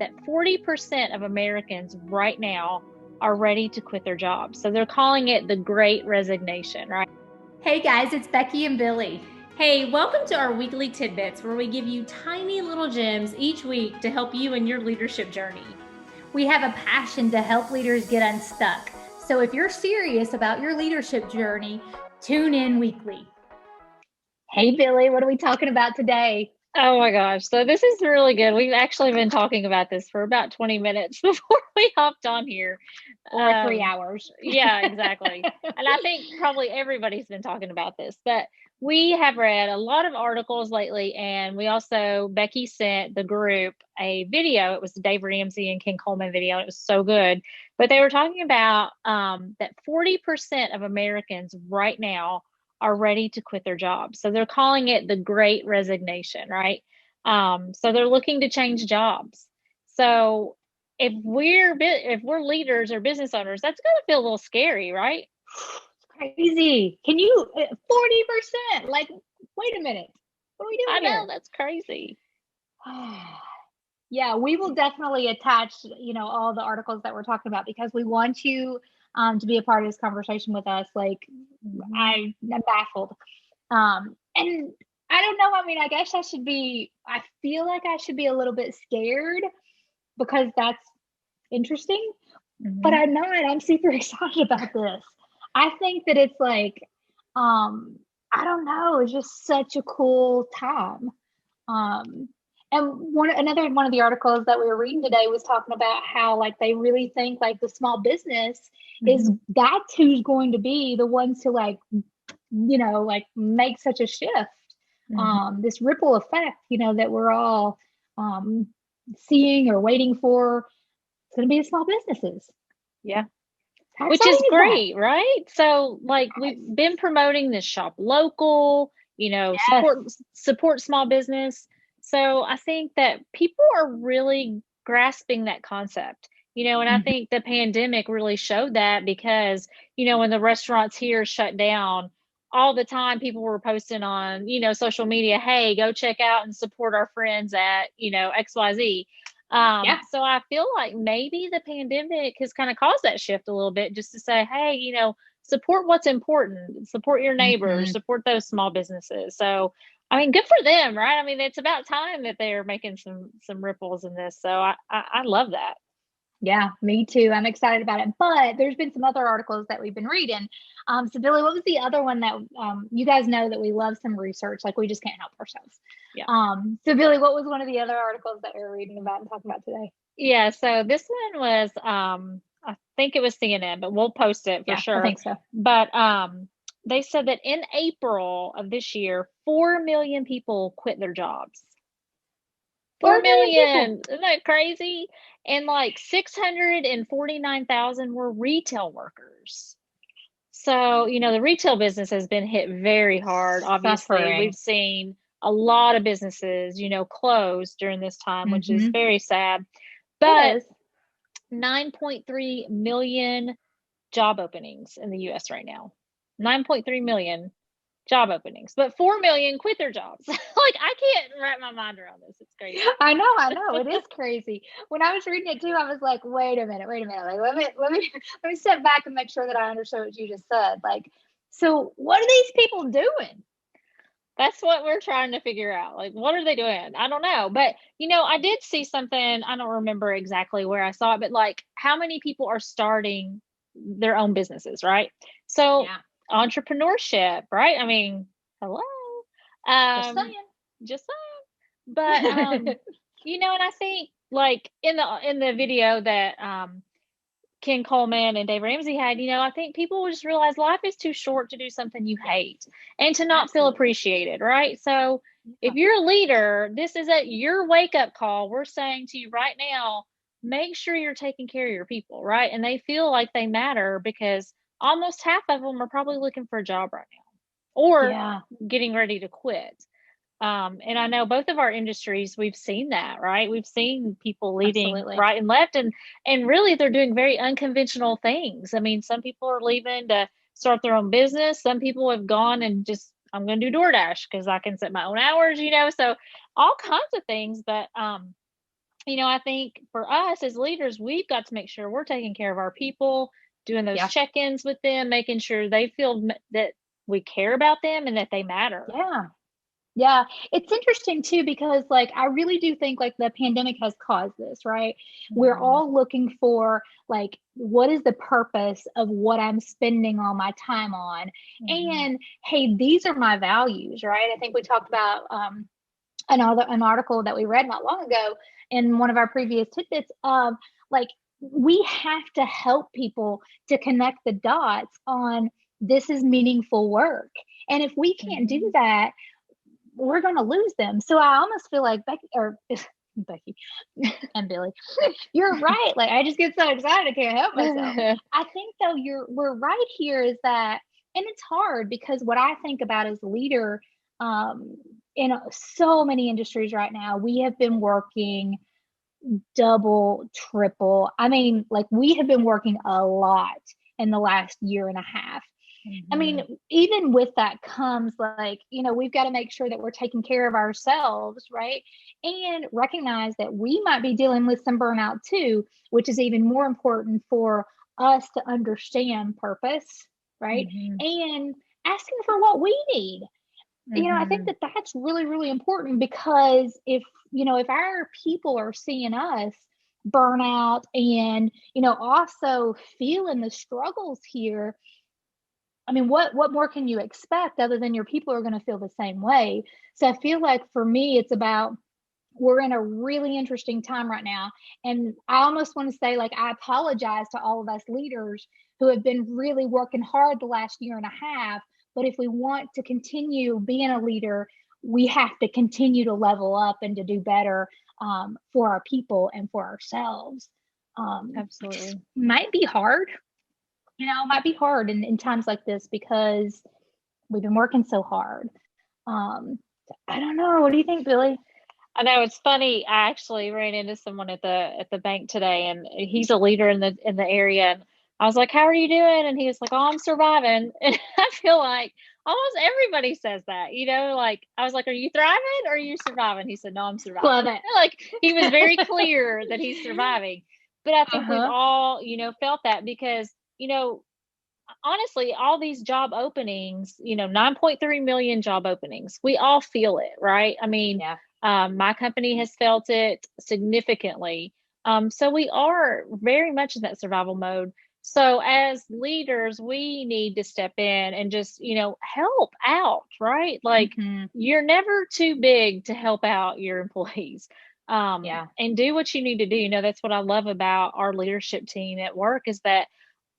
that 40% of Americans right now are ready to quit their jobs. So they're calling it the Great Resignation, right? Hey guys, it's Becky and Billy. Hey, welcome to our weekly Tidbits, where we give you tiny little gems each week to help you in your leadership journey. We have a passion to help leaders get unstuck. So if you're serious about your leadership journey, tune in weekly. Hey Billy, what are we talking about today? Oh my gosh. So this is really good. We've actually been talking about this for about 20 minutes before we hopped on here. Or 3 hours. Yeah, exactly. And I think probably everybody's been talking about this, but we have read a lot of articles lately, and we also, Becky sent the group a video. It was the Dave Ramsey and Ken Coleman video. It was so good. But they were talking about that 40% of Americans right now are ready to quit their jobs. So they're calling it the Great Resignation, right? So they're looking to change jobs. So if we're leaders or business owners, that's going to feel a little scary, right? It's crazy. Can you 40%? Like, wait a minute. What are we doing here? I know, here? that's crazy. Yeah, we will definitely attach, all the articles that we're talking about, because we want you to be a part of this conversation with us. Like, I'm baffled. And I don't know. I mean, I guess I feel like I should be a little bit scared because that's interesting, but I'm not. I'm super excited about this. I think that it's like, I don't know, it's just such a cool time. And another one of the articles that we were reading today was talking about how, like, they really think like the small business is that's who's going to be the ones to like make such a shift. This ripple effect, that we're all seeing or waiting for. It's going to be the small businesses. Yeah. Which is great, right? So like we've been promoting this shop local, support small business. So I think that people are really grasping that concept, and I think the pandemic really showed that, because, when the restaurants here shut down, all the time people were posting on, social media, hey, go check out and support our friends at, XYZ. So I feel like maybe the pandemic has kind of caused that shift a little bit, just to say, hey, support what's important, support your neighbors, support those small businesses. So, I mean, good for them, right? I mean, it's about time that they're making some ripples in this. So I love that. Yeah, me too. I'm excited about it. But there's been some other articles that we've been reading. So Billy, what was the other one that you guys know that we love some research, like we just can't help ourselves. Yeah. So Billy, what was one of the other articles that we were reading about and talking about today? Yeah, so this one was I think it was CNN, but we'll post it for sure. I think so. But they said that in April of this year, 4 million people quit their jobs. 4 million. Isn't that crazy? And like 649,000 were retail workers. So, the retail business has been hit very hard. Obviously, we've seen a lot of businesses, close during this time, which is very sad. But 9.3 million job openings in the US right now. 9.3 million job openings, but 4 million quit their jobs. Like, I can't wrap my mind around this. It's crazy. I know. It is crazy. When I was reading it too, I was like, wait a minute. Like, let me step back and make sure that I understood what you just said. Like, so what are these people doing? That's what we're trying to figure out. Like, what are they doing? I don't know. But, I did see something. I don't remember exactly where I saw it, but like, how many people are starting their own businesses, right? So entrepreneurship, right? I mean, hello. Just saying. But and I think like in the video that Ken Coleman and Dave Ramsey had, I think people will just realize life is too short to do something you hate and to not feel appreciated, right? So if you're a leader, this is your wake-up call. We're saying to you right now, make sure you're taking care of your people, right? And they feel like they matter, because almost half of them are probably looking for a job right now or getting ready to quit. And I know both of our industries, we've seen that, right? We've seen people leaving right and left, and really they're doing very unconventional things. I mean, some people are leaving to start their own business. Some people have gone and just, I'm going to do DoorDash because I can set my own hours, so all kinds of things. But I think for us as leaders, we've got to make sure we're taking care of our people, doing those check-ins with them, making sure they feel that we care about them and that they matter. Yeah. It's interesting too, because like, I really do think like the pandemic has caused this, right? We're all looking for like, what is the purpose of what I'm spending all my time on? And hey, these are my values, right? I think we talked about an article that we read not long ago in one of our previous tidbits of like, we have to help people to connect the dots on this is meaningful work. And if we can't do that, we're going to lose them. So I almost feel like Becky and Billy, you're right. Like, I just get so excited, I can't help myself. I think though we're right here is that, and it's hard because what I think about as a leader, in so many industries right now, we have been working double, triple. I mean, like, we have been working a lot in the last year and a half. I mean, even with that comes like, we've got to make sure that we're taking care of ourselves, right? And recognize that we might be dealing with some burnout too, which is even more important for us to understand purpose, right? And asking for what we need. I think that that's really, really important, because if our people are seeing us burn out and, also feeling the struggles here, I mean, what more can you expect other than your people are going to feel the same way? So I feel like for me, it's about, we're in a really interesting time right now. And I almost want to say, like, I apologize to all of us leaders who have been really working hard the last year and a half. But if we want to continue being a leader, we have to continue to level up and to do better for our people and for ourselves. Absolutely. Might be hard. It might be hard in times like this because we've been working so hard. I don't know. What do you think, Billy? I know, it's funny. I actually ran into someone at the bank today, and he's a leader in the area. And I was like, "How are you doing?" And he was like, "Oh, I'm surviving." And I feel like almost everybody says that. Like, I was like, "Are you thriving or are you surviving?" He said, "No, I'm surviving." Love it. Like, he was very clear that he's surviving. But I think we've all, felt that because, honestly, all these job openings, 9.3 million job openings, we all feel it, right? I mean, my company has felt it significantly. So we are very much in that survival mode. So as leaders, we need to step in and just, help out, right? Like, you're never too big to help out your employees. And do what you need to do. That's what I love about our leadership team at work, is that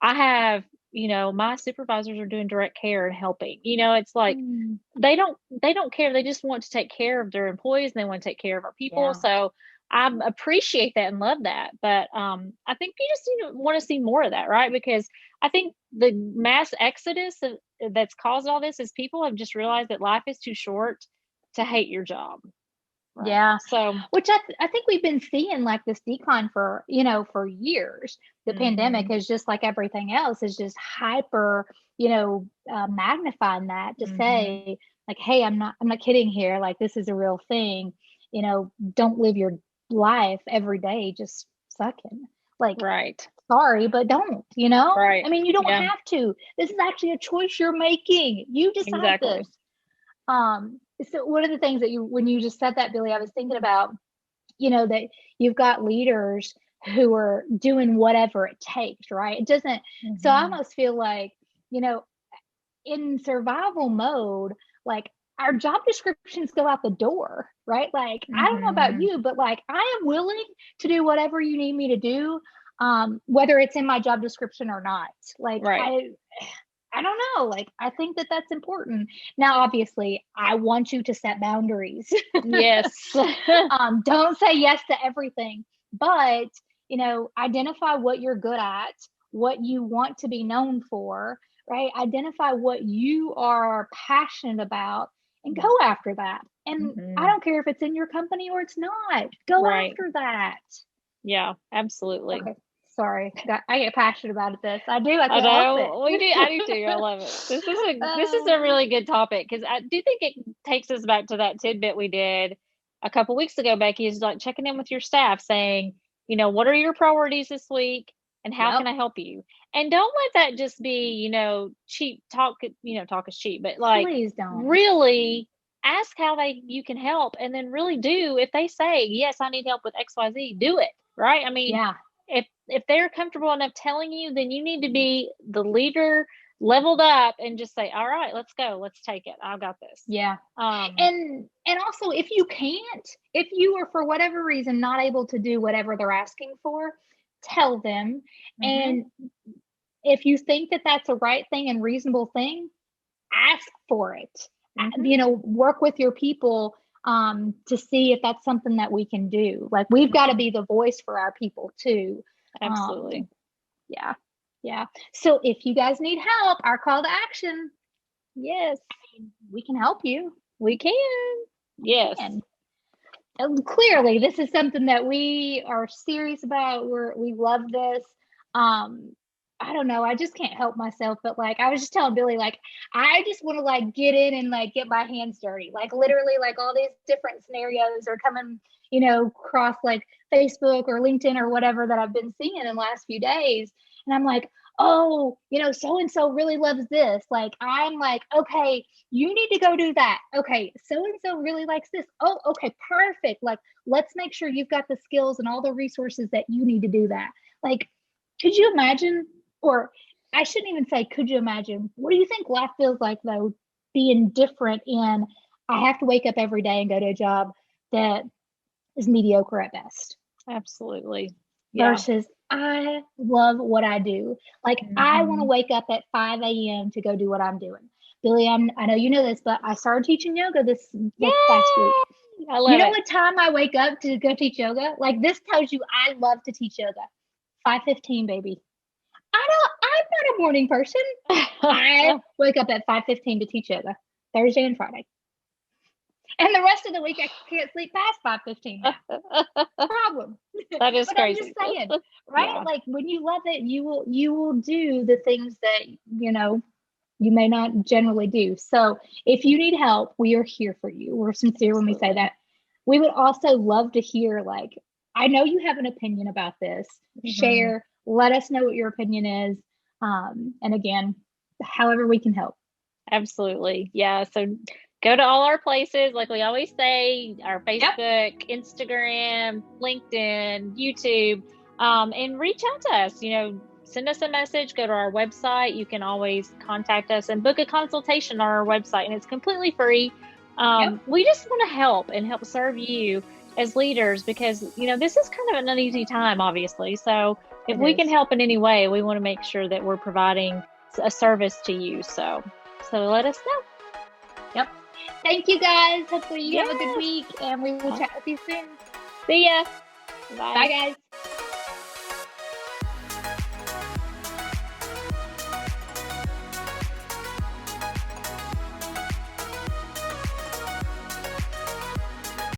I have, my supervisors are doing direct care and helping. It's like they don't care. They just want to take care of their employees, and they want to take care of our people. So I appreciate that and love that. But I think you just want to see more of that, right? Because I think the mass exodus that's caused all this is people have just realized that life is too short to hate your job. Right. Yeah. So, which I think we've been seeing like this decline for years. The pandemic is just like everything else, is just hyper, magnifying that to say like, hey, I'm not kidding here. Like, this is a real thing. Don't live your life every day just sucking. Like, right. Sorry, but don't, Right. I mean, you don't have to. This is actually a choice you're making. You decide this. So one of the things that when you just said that, Billy, I was thinking about, that you've got leaders who are doing whatever it takes, right? It doesn't, so I almost feel like, in survival mode, like, our job descriptions go out the door, right? Like, I don't know about you, but like, I am willing to do whatever you need me to do, whether it's in my job description or not. Like, I don't know. Like, I think that that's important. Now, obviously, I want you to set boundaries. Yes. Don't say yes to everything, but, identify what you're good at, what you want to be known for, right? Identify what you are passionate about and go after that. And I don't care if it's in your company or it's not. Go after that. Yeah, absolutely. Okay. Sorry, I get passionate about this. I do. I can't help it. We do. I do too. I love it. This is a really good topic, because I do think it takes us back to that tidbit we did a couple weeks ago, Becky, is like checking in with your staff saying, you know, what are your priorities this week and how can I help you? And don't let that just be, you know, cheap talk, you know, talk is cheap, but like, please don't. Really ask how you can help, and then really do. If they say, yes, I need help with XYZ, do it, right? I mean, if they're comfortable enough telling you, then you need to be the leader, leveled up, and just say, all right, let's go, let's take it, I've got this. And also, if you are for whatever reason not able to do whatever they're asking for, tell them. And if you think that that's a right thing and reasonable thing, ask for it. You know, work with your people to see if that's something that we can do. Like, we've got to be the voice for our people too. Absolutely. Yeah. So if you guys need help, our call to action, yes, we can help you. We can. Yes. And clearly, this is something that we are serious about. We love this. I don't know. I just can't help myself. But like, I was just telling Billy, like, I just want to like get in and like get my hands dirty. Like, literally, like all these different scenarios are coming, you know, across like Facebook or LinkedIn or whatever that I've been seeing in the last few days. And I'm like, oh, you know, so-and-so really loves this. Like, I'm like, okay, you need to go do that. Okay, so-and-so really likes this. Oh, okay, perfect. Like, let's make sure you've got the skills and all the resources that you need to do that. Like, could you imagine, or I shouldn't even say, could you imagine? What do you think life feels like, though, being different in, I have to wake up every day and go to a job that is mediocre at best? Absolutely. Versus, I love what I do. Like, I want to wake up at 5 a.m. to go do what I'm doing. Billy, I know you know this, but I started teaching yoga this last week. I love it. What time I wake up to go teach yoga? Like, this tells you I love to teach yoga. 5:15, baby. I'm not a morning person. I wake up at 5:15 to teach yoga, Thursday and Friday. And the rest of the week, I can't sleep past 5:15 now. Problem. That is but crazy. I'm just saying, right? Yeah. Like, when you love it, you will do the things that, you know, you may not generally do. So if you need help, we are here for you. We're sincere when we say that. We would also love to hear, like, I know you have an opinion about this. Share, let us know what your opinion is. And again, however we can help. Absolutely. Yeah. So go to all our places, like we always say, our Facebook, Instagram, LinkedIn, YouTube, and reach out to us. You know, send us a message, go to our website. You can always contact us and book a consultation on our website, and it's completely free. We just want to help and help serve you as leaders, because, you know, this is kind of an uneasy time, obviously. So if we can help in any way, we want to make sure that we're providing a service to you. So let us know. Thank you, guys. Hopefully you have a good week, and we will chat with you soon. See ya. Bye, guys.